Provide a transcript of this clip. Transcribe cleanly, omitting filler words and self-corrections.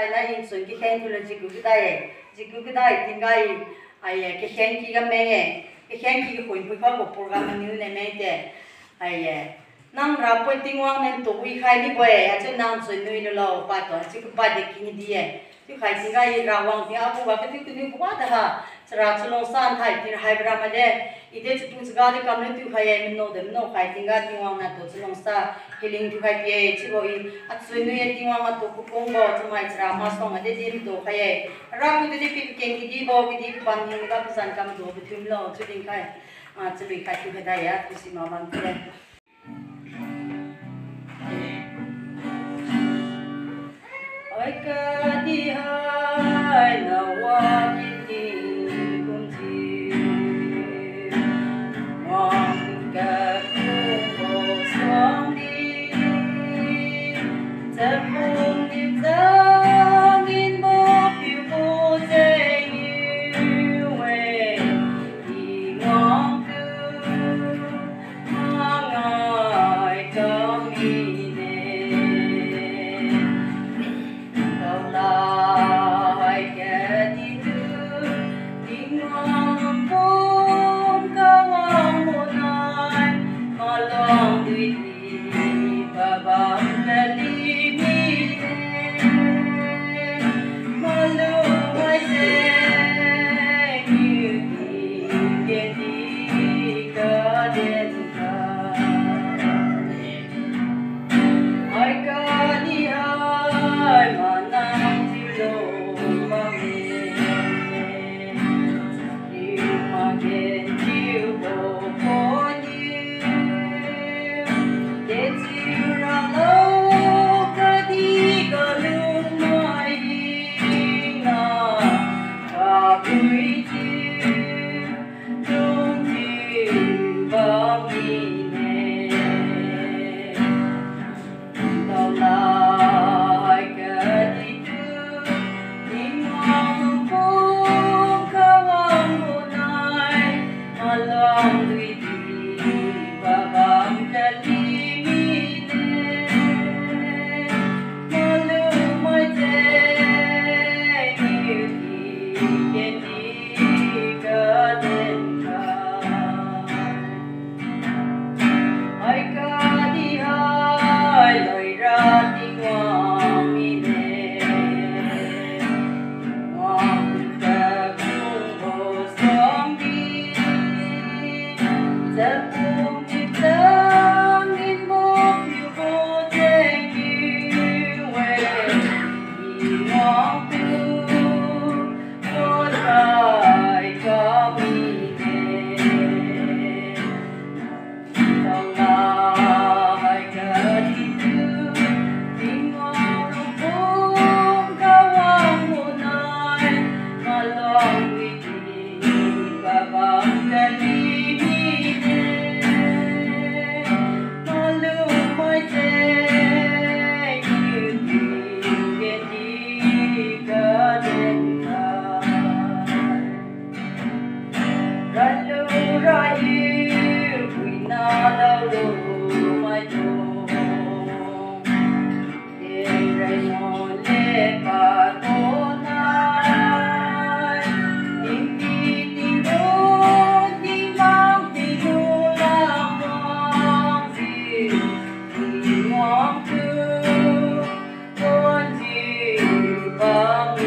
sai na in sun ki khen thula ji ku cái dai tin gai ai cái khen ki ga me cái khen ki ko pu kha ko program ni ne me te ai nang ra po ting wang nen to wi khai ni boy a chu nang sun nui no lo pa to chi ku pa de ki ni di chu khai tin gai ra wang ti a bu wa ka ti tu ni ba da ha chra chulong san thai tin hai bra ma de ide chu tu ga de kam ne tu khai ai no de no khai tin ga ting wang na to chulong sa healing tu khai pe chi bo i a sun nui ting wang ma to ku pong bo chu mai chra ma song a de dim to khai ai ra ku de pi ken ki di bo ki di pan ni ga pu san kam do bu thum lo chu ding khai a chu bi khai tu ga da ya tu si ma ban te oi ka di hai na wa ki ti kun ti mong ka ku bo song di ta pung ni ta in bo pi bo te yu we i ngong tu mang ai ka mi Bye.